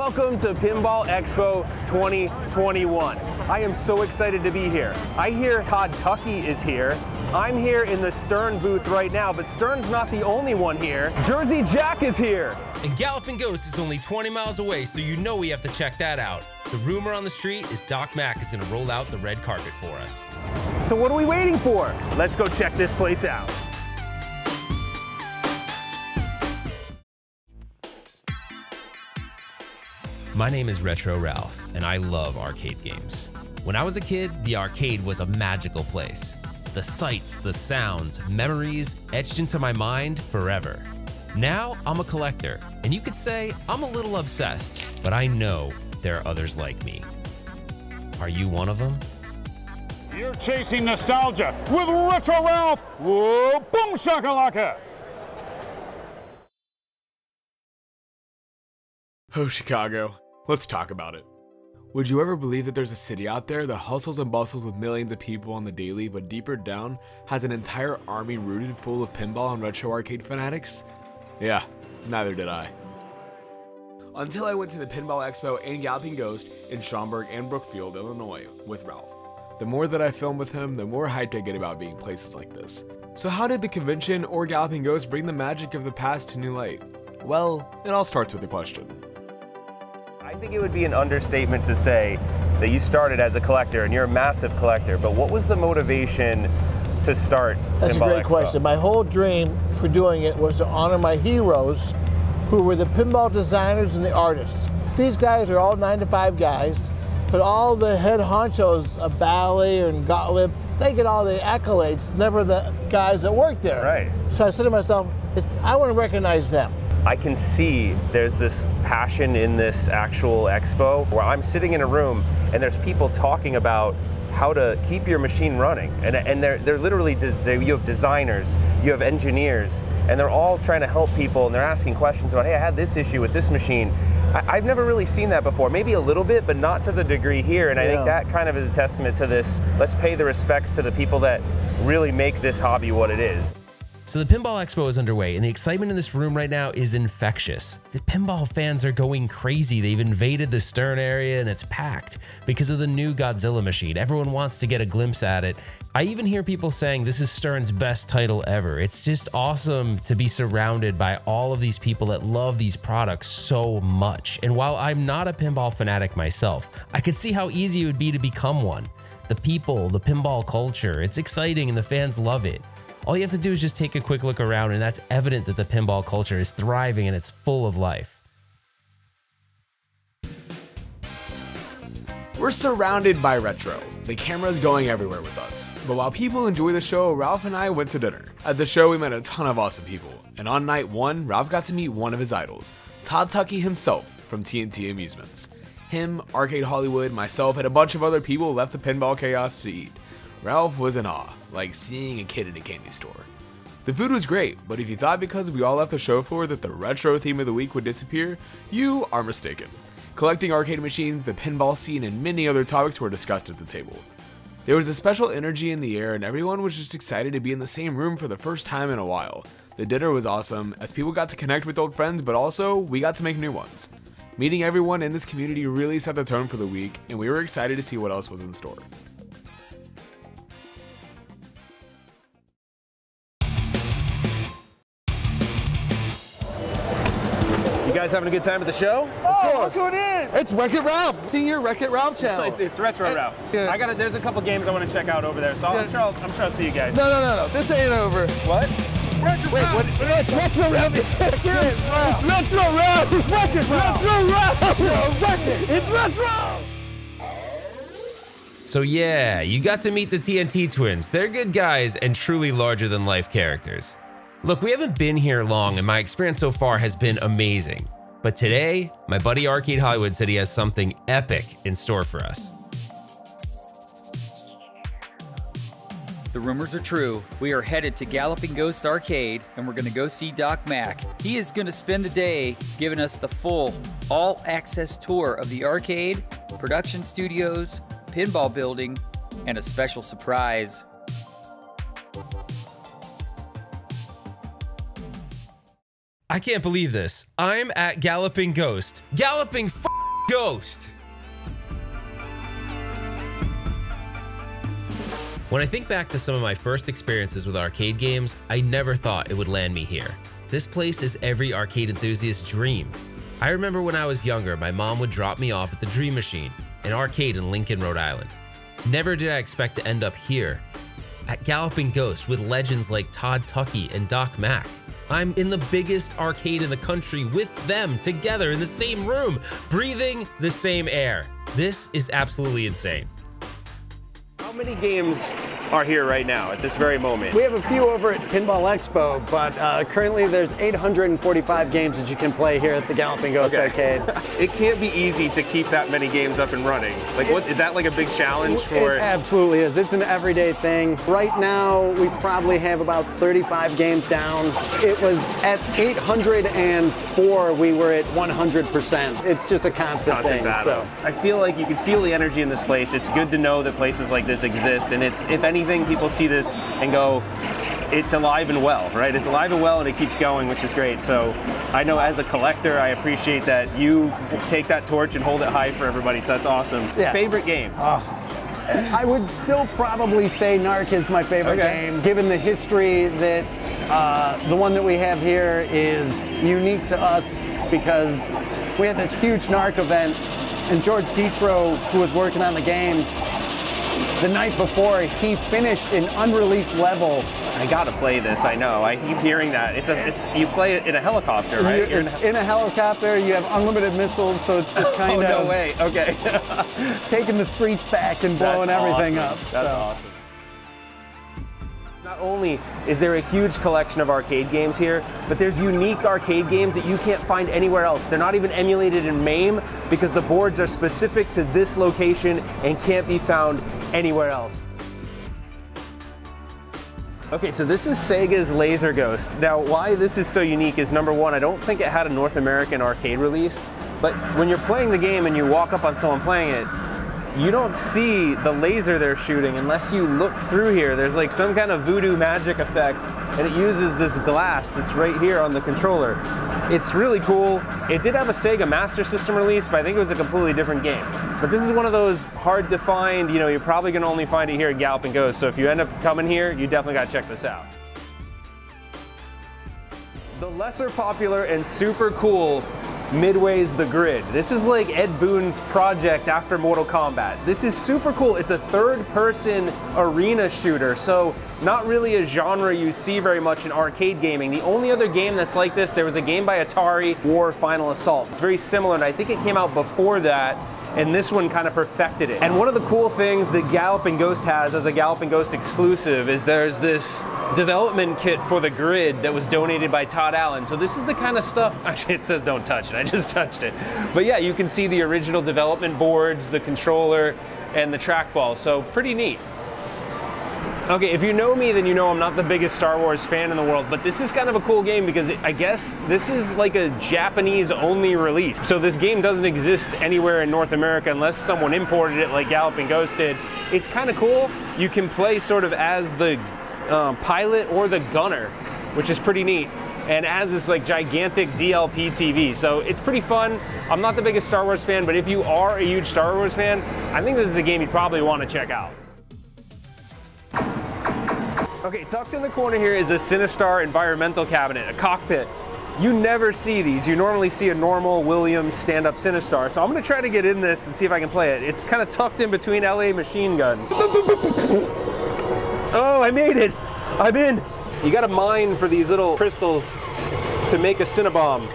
Welcome to Pinball Expo 2021. I am so excited to be here. I hear Todd Tuckey is here. I'm here in the Stern booth right now, but Stern's not the only one here. Jersey Jack is here. And Galloping Ghost is only 20 miles away, so you know we have to check that out. The rumor on the street is Doc Mack is gonna roll out the red carpet for us. So what are we waiting for? Let's go check this place out. My name is Retro Ralph, and I love arcade games. When I was a kid, the arcade was a magical place. The sights, the sounds, memories etched into my mind forever. Now, I'm a collector, and you could say I'm a little obsessed, but I know there are others like me. Are you one of them? You're chasing nostalgia with Retro Ralph. Whoa, boom shakalaka! Oh, Chicago. Let's talk about it. Would you ever believe that there's a city out there that hustles and bustles with millions of people on the daily, but deeper down has an entire army rooted full of pinball and retro arcade fanatics? Yeah, neither did I. Until I went to the Pinball Expo and Galloping Ghost in Schaumburg and Brookfield, Illinois with Ralph. The more that I film with him, the more hyped I get about being places like this. So how did the convention or Galloping Ghost bring the magic of the past to new light? Well, it all starts with a question. I think it would be an understatement to say that you started as a collector and you're a massive collector, but what was the motivation to start That's Pinball a great Expo? question. My whole dream for doing it was to honor my heroes who were the pinball designers and the artists. These guys are all 9-to-5 guys, but all the head honchos of Bally and Gottlieb, they get all the accolades, never the guys that work there. Right. So I said to myself, I want to recognize them. I can see there's this passion in this actual expo where I'm sitting in a room and there's people talking about how to keep your machine running. And they're literally, you have designers, you have engineers, and they're all trying to help people and they're asking questions about, hey, I had this issue with this machine. I've never really seen that before, maybe a little bit, but not to the degree here. And I think that kind of is a testament to this. Let's pay the respects to the people that really make this hobby what it is. So the Pinball Expo is underway, and the excitement in this room right now is infectious. The pinball fans are going crazy. They've invaded the Stern area, and it's packed because of the new Godzilla machine. Everyone wants to get a glimpse at it. I even hear people saying this is Stern's best title ever. It's just awesome to be surrounded by all of these people that love these products so much. And while I'm not a pinball fanatic myself, I could see how easy it would be to become one. The people, the pinball culture, it's exciting and the fans love it. All you have to do is just take a quick look around, and that's evident that the pinball culture is thriving and it's full of life. We're surrounded by retro. The camera's going everywhere with us. But while people enjoy the show, Ralph and I went to dinner. At the show, we met a ton of awesome people. And on night one, Ralph got to meet one of his idols, Todd Tuckey himself from TNT Amusements. Him, Arcade Hollywood, myself, and a bunch of other people left the pinball chaos to eat. Ralph was in awe, like seeing a kid in a candy store. The food was great, but if you thought because we all left the show floor that the retro theme of the week would disappear, you are mistaken. Collecting arcade machines, the pinball scene, and many other topics were discussed at the table. There was a special energy in the air and everyone was just excited to be in the same room for the first time in a while. The dinner was awesome as people got to connect with old friends, but also we got to make new ones. Meeting everyone in this community really set the tone for the week, and we were excited to see what else was in store. You guys having a good time at the show? Oh, look who it is! It's Wreck-It Ralph. Senior Wreck-It Ralph channel. It's Retro Ralph. Yeah. There's a couple games I want to check out over there, so I'm sure I'll see you guys. No. This ain't over. What? Wait, what? It's Retro Ralph. It's Retro Ralph. It's Wreck-It Ralph. Retro Ralph. It's Retro. So yeah, you got to meet the TNT twins. They're good guys and truly larger than life characters. Look, we haven't been here long and my experience so far has been amazing. But today, my buddy Arcade Hollywood said he has something epic in store for us. The rumors are true. We are headed to Galloping Ghost Arcade and we're gonna go see Doc Mack. He is gonna spend the day giving us the full, all-access tour of the arcade, production studios, pinball building, and a special surprise. I can't believe this. I'm at Galloping Ghost. Galloping Ghost. When I think back to some of my first experiences with arcade games, I never thought it would land me here. This place is every arcade enthusiast's dream. I remember when I was younger, my mom would drop me off at the Dream Machine, an arcade in Lincoln, Rhode Island. Never did I expect to end up here, at Galloping Ghost with legends like Todd, Tuckey, and Doc Mack. I'm in the biggest arcade in the country with them together in the same room, breathing the same air. This is absolutely insane. How many games are here right now at this very moment? We have a few over at Pinball Expo, but currently there's 845 games that you can play here at the Galloping Ghost Arcade. It can't be easy to keep that many games up and running. Like, what is that like a big challenge for? It absolutely is. It's an everyday thing. Right now, we probably have about 35 games down. It was at 804, we were at 100%. It's just a constant thing. So I feel like you can feel the energy in this place. It's good to know that places like this exist, and it's, if anything, people see this and go, it's alive and well, right? It's alive and well, and it keeps going, which is great. So I know as a collector, I appreciate that you take that torch and hold it high for everybody, so that's awesome. Yeah. Favorite game? I would still probably say Narc is my favorite game, given the history that the one that we have here is unique to us because we had this huge Narc event, and George Petro, who was working on the game, the night before, he finished an unreleased level. I gotta play this, I know. I keep hearing that. You play it in a helicopter, right? It's in a helicopter, you have unlimited missiles, so it's just kind of... no way, okay. taking the streets back and blowing everything up. That's awesome. Not only is there a huge collection of arcade games here, but there's unique arcade games that you can't find anywhere else. They're not even emulated in MAME because the boards are specific to this location and can't be found anywhere else. Okay, so this is Sega's Laser Ghost. Now, why this is so unique is, number one, I don't think it had a North American arcade release, but when you're playing the game and you walk up on someone playing it, you don't see the laser they're shooting unless you look through here. There's like some kind of voodoo magic effect, and it uses this glass that's right here on the controller. It's really cool. It did have a Sega Master System release, but I think it was a completely different game. But this is one of those hard to find, you're probably gonna only find it here at Galloping Ghost, so if you end up coming here, you definitely gotta check this out. The lesser popular and super cool Midway's The Grid. This is like Ed Boon's project after Mortal Kombat. This is super cool. It's a third-person arena shooter, so not really a genre you see very much in arcade gaming. The only other game that's like this, there was a game by Atari, War Final Assault. It's very similar, and I think it came out before that, and this one kind of perfected it. And one of the cool things that Galloping Ghost has as a Galloping Ghost exclusive is there's this development kit for the Grid that was donated by Todd Allen. So this is the kind of stuff, actually it says don't touch it, I just touched it. But yeah, you can see the original development boards, the controller, and the trackball, so pretty neat. Okay, if you know me, then you know I'm not the biggest Star Wars fan in the world, but this is kind of a cool game because I guess this is like a Japanese-only release. So this game doesn't exist anywhere in North America unless someone imported it like Galloping Ghost did. It's kind of cool. You can play sort of as the pilot or the gunner, which is pretty neat, and as this like gigantic DLP TV. So it's pretty fun. I'm not the biggest Star Wars fan, but if you are a huge Star Wars fan, I think this is a game you'd probably want to check out. Okay, tucked in the corner here is a Sinistar environmental cabinet, a cockpit. You never see these. You normally see a normal Williams stand-up Sinistar. So I'm gonna try to get in this and see if I can play it. It's kind of tucked in between LA machine guns. Oh, I made it. I'm in. You gotta mine for these little crystals to make a Cinnabomb.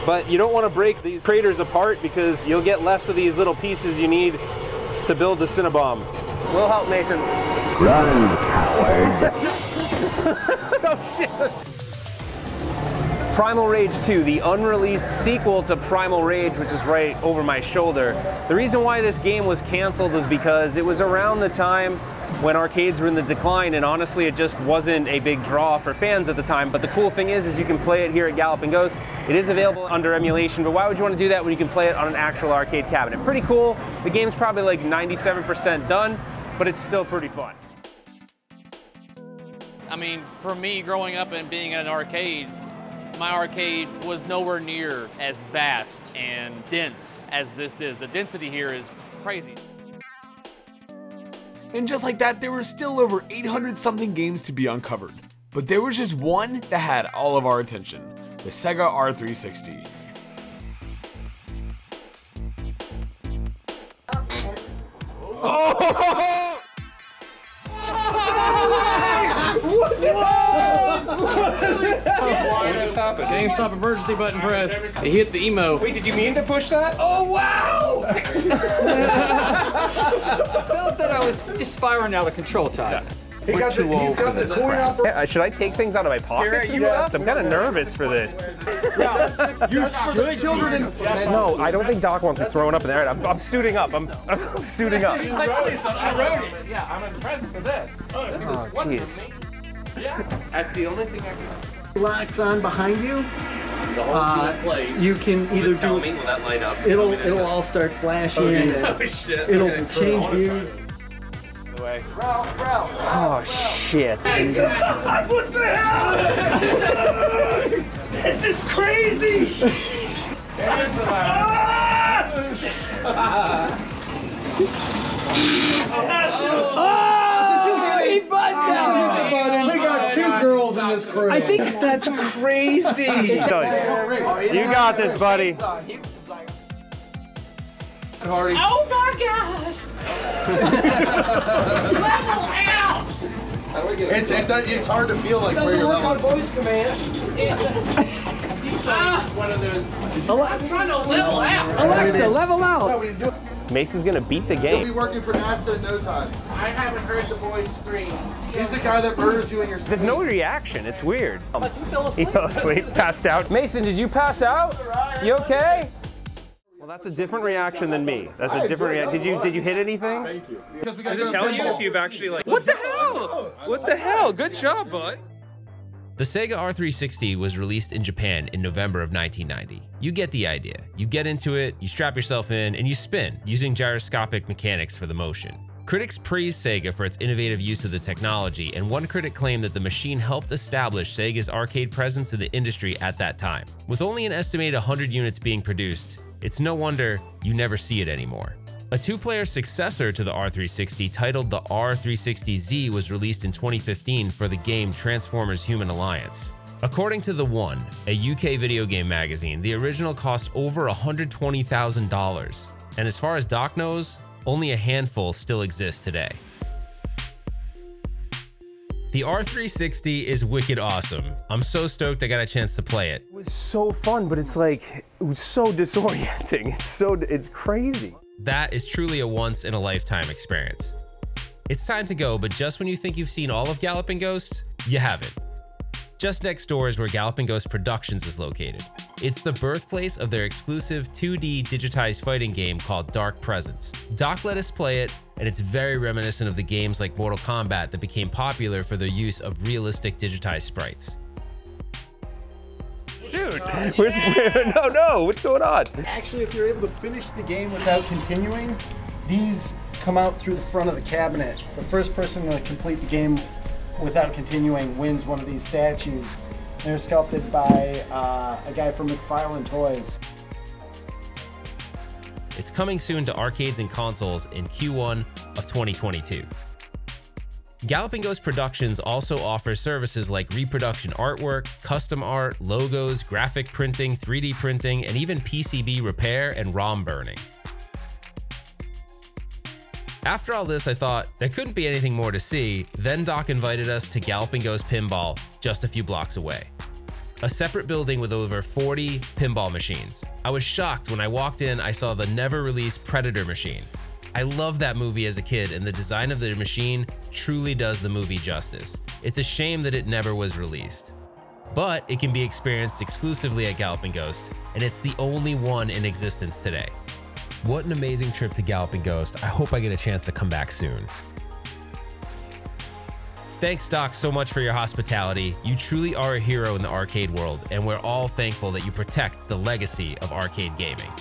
But you don't wanna break these craters apart because you'll get less of these little pieces you need to build the Cinnabomb. We'll help, Mason. Run, coward. Oh, shit. Primal Rage 2, the unreleased sequel to Primal Rage, which is right over my shoulder. The reason why this game was canceled was because it was around the time when arcades were in the decline, and honestly it just wasn't a big draw for fans at the time. But the cool thing is you can play it here at Galloping Ghost. It is available under emulation, but why would you want to do that when you can play it on an actual arcade cabinet? Pretty cool. The game's probably like 97% done, but it's still pretty fun. I mean, for me, growing up and being in an arcade, My arcade was nowhere near as vast and dense as this is. The density here is crazy. And just like that, there were still over 800 something games to be uncovered. But there was just one that had all of our attention, the Sega R360. Oh! What the hell? What just happened? GameStop emergency button press. It hit the emo. Wait, did you mean to push that? Oh, wow! I felt that I was just spiraling out of control, Todd. He's got the toy out. Should I take things out of my pockets and stuff? I'm kind of nervous for this. Yeah, you should. Children. No, I don't think Doc wants me throwing up in there. I'm suiting up. I'm suiting up. I wrote it. Yeah, I'm impressed for this. This is wonderful. Yeah. That's the only thing I can. Lights on behind you. The whole place. You can either tell me, will that light up? It'll all start flashing. Oh shit. It'll change views. Ralph. Oh shit. What the hell? This is crazy. He buzzed out. We got 2 girls in this crew. I think that's crazy. You got this, buddy. Oh my God! Level out! It's hard to feel like where you're level. Voice command. One of those. I'm trying to level out. Alexa, level out. Mason's gonna beat the He'll be game. working for NASA in no time. I haven't heard the voice scream. He's the guy that murders you in your sleep. There's no reaction. It's weird. You He fell asleep, passed out. Mason, did you pass out? You okay? Well, that's a different reaction than me. That's a different reaction. Did you hit anything? Thank you. Does it tell you if you've actually like? What the hell? What the hell? Good job, bud. The Sega R360 was released in Japan in November of 1990. You get the idea. You get into it, you strap yourself in, and you spin, using gyroscopic mechanics for the motion. Critics praised Sega for its innovative use of the technology, and one critic claimed that the machine helped establish Sega's arcade presence in the industry at that time. With only an estimated 100 units being produced, it's no wonder you never see it anymore. A 2-player successor to the R360 titled the R360Z was released in 2015 for the game Transformers Human Alliance. According to The One, a UK video game magazine, the original cost over $120,000. And as far as Doc knows, only a handful still exist today. The R360 is wicked awesome. I'm so stoked I got a chance to play it. It was so fun, but it's like, it was so disorienting. It's crazy. That is truly a once-in-a-lifetime experience. It's time to go, but just when you think you've seen all of Galloping Ghost, you haven't. Just next door is where Galloping Ghost Productions is located. It's the birthplace of their exclusive 2D digitized fighting game called Dark Presence. Doc let us play it, and it's very reminiscent of the games like Mortal Kombat that became popular for their use of realistic digitized sprites. Dude, no, what's going on? Actually, if you're able to finish the game without continuing, these come out through the front of the cabinet. The first person to complete the game without continuing wins one of these statues. They're sculpted by a guy from McFarlane Toys. It's coming soon to arcades and consoles in Q1 of 2022. Galloping Ghost Productions also offers services like reproduction artwork, custom art, logos, graphic printing, 3D printing, and even PCB repair and ROM burning. After all this, I thought there couldn't be anything more to see. Then Doc invited us to Galloping Ghost Pinball, just a few blocks away. A separate building with over 40 pinball machines. I was shocked when I walked in, I saw the never-released Predator machine. I loved that movie as a kid, and the design of the machine truly does the movie justice. It's a shame that it never was released. But it can be experienced exclusively at Galloping Ghost, and it's the only one in existence today. What an amazing trip to Galloping Ghost. I hope I get a chance to come back soon. Thanks, Doc, so much for your hospitality. You truly are a hero in the arcade world, and we're all thankful that you protect the legacy of arcade gaming.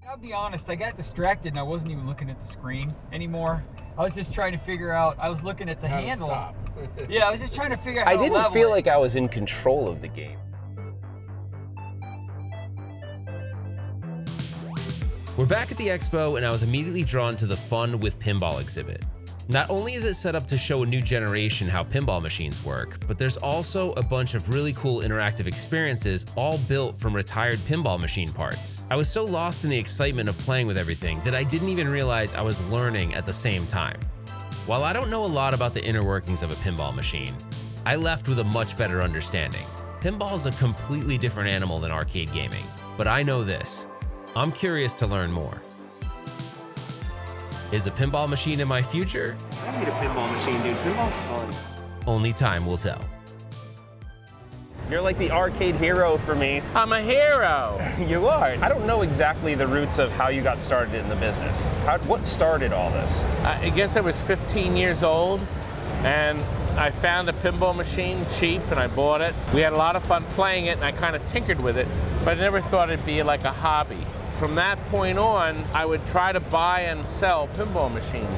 I'll be honest, I got distracted and I wasn't even looking at the screen anymore. I was just trying to figure out, I was looking at the handle. Yeah, I was just trying to figure out how I didn't to level feel it. like I was in control of the game. We're back at the expo, and I was immediately drawn to the Fun with Pinball exhibit. Not only is it set up to show a new generation how pinball machines work, but there's also a bunch of really cool interactive experiences all built from retired pinball machine parts. I was so lost in the excitement of playing with everything that I didn't even realize I was learning at the same time. While I don't know a lot about the inner workings of a pinball machine, I left with a much better understanding. Pinball is a completely different animal than arcade gaming, but I know this. I'm curious to learn more. Is a pinball machine in my future? I need a pinball machine, dude. Pinball's fun. Only time will tell. You're like the arcade hero for me. I'm a hero. You are. I don't know exactly the roots of how you got started in the business. What started all this? I guess I was 15 years old, and I found a pinball machine cheap, and I bought it. We had a lot of fun playing it, and I kind of tinkered with it, but I never thought it'd be like a hobby. From that point on, I would try to buy and sell pinball machines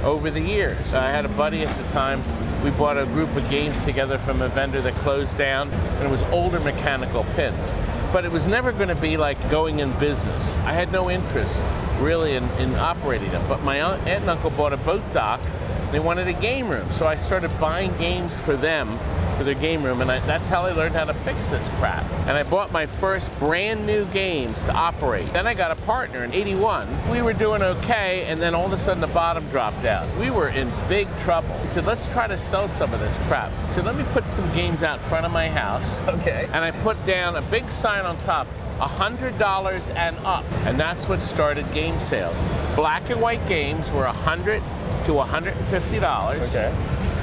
over the years. I had a buddy at the time. We bought a group of games together from a vendor that closed down, and it was older mechanical pins. But it was never going to be like going in business. I had no interest really in operating them. But my aunt and uncle bought a boat dock. They wanted a game room, so I started buying games for them, for their game room, and that's how I learned how to fix this crap. And I bought my first brand new games to operate. Then I got a partner in '81. We were doing okay, and then all of a sudden the bottom dropped out. We were in big trouble. He said, let's try to sell some of this crap. He said, let me put some games out front of my house. Okay. And I put down a big sign on top, $100 and up. And that's what started game sales. Black and white games were $100 to $150. Okay.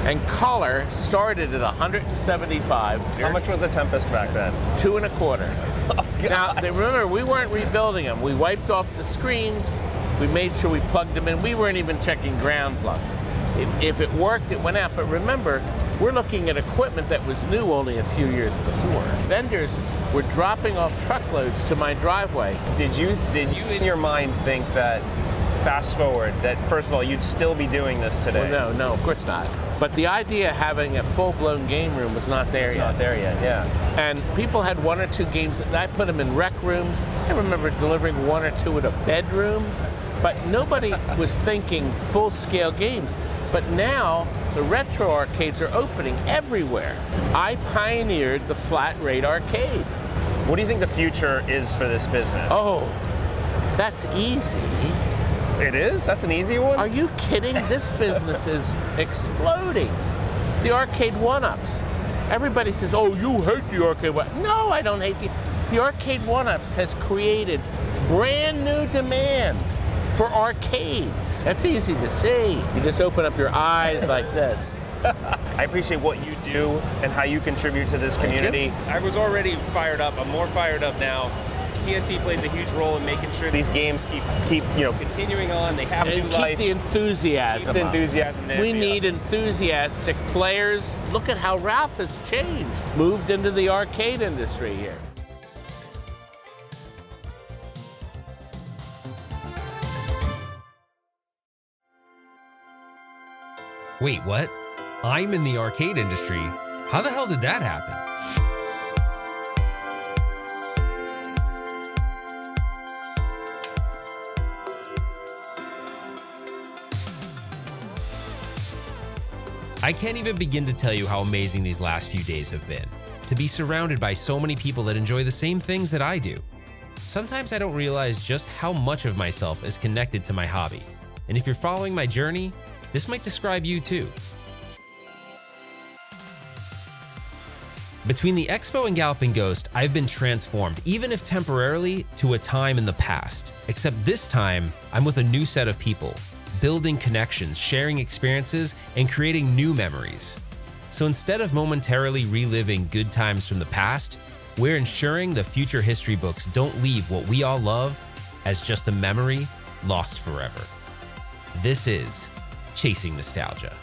And color started at $175. How much was a Tempest back then? $2 1/4. Oh, now, remember, we weren't rebuilding them. We wiped off the screens. We made sure we plugged them in. We weren't even checking ground plugs. If it worked, it went out. But remember, we're looking at equipment that was new only a few years before. Vendors were dropping off truckloads to my driveway. Did you in your mind think that, fast forward, that first of all, you'd still be doing this today? Well, no, of course not. But the idea of having a full-blown game room was not there yet. It's not there yet, yeah. And people had 1 or 2 games. I put them in rec rooms. I remember delivering 1 or 2 in a bedroom. But nobody was thinking full-scale games. But now, the retro arcades are opening everywhere. I pioneered the flat rate arcade. What do you think the future is for this business? Oh, that's easy. It is? That's an easy one? Are you kidding? This business is exploding. The arcade one-ups. Everybody says, oh, you hate the arcade one-ups. No, I don't hate the arcade one-ups has created brand new demand for arcades. That's easy to see. You just open up your eyes like this. I appreciate what you do and how you contribute to this community. I was already fired up. I'm more fired up now. TNT plays a huge role in making sure these games keep continuing on. They have new life. Keep the enthusiasm. Keep the enthusiasm. We need enthusiastic players. Look at how Ralph has changed. Moved into the arcade industry here. Wait, what? I'm in the arcade industry. How the hell did that happen? I can't even begin to tell you how amazing these last few days have been. To be surrounded by so many people that enjoy the same things that I do. Sometimes I don't realize just how much of myself is connected to my hobby. And if you're following my journey, this might describe you too. Between the Expo and Galloping Ghost, I've been transformed, even if temporarily, to a time in the past. Except this time, I'm with a new set of people, building connections, sharing experiences, and creating new memories. So instead of momentarily reliving good times from the past, we're ensuring the future history books don't leave what we all love as just a memory lost forever. This is Chasing Nostalgia.